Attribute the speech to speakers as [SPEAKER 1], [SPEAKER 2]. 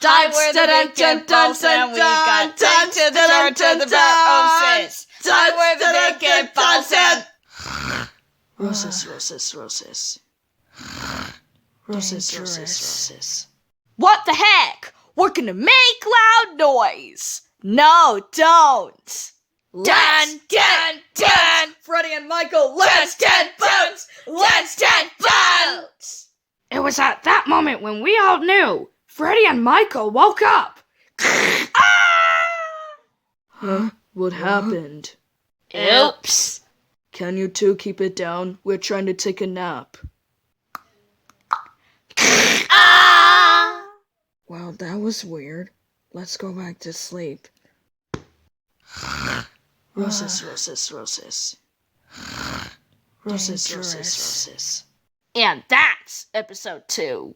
[SPEAKER 1] Hi, we're the Big Kid Pulse, and we got taken to the door to the Roses. Hi, we're the Big Kid Pulse, and...
[SPEAKER 2] Roses, roses, roses. Roses, roses, roses.
[SPEAKER 1] What the heck? We're gonna make loud noise. No, don't. Dun, dun, dun. Freddie and Michael, let's get boats. Let's get boats.
[SPEAKER 3] It was at that moment when we all knew. Freddie and Michael woke up.
[SPEAKER 2] Huh? What happened?
[SPEAKER 1] Oops.
[SPEAKER 2] Can you two keep it down? We're trying to take a nap. Wow, that was weird. Let's go back to sleep. Roses, roses, roses. Roses, roses, roses.
[SPEAKER 1] And that's episode 2.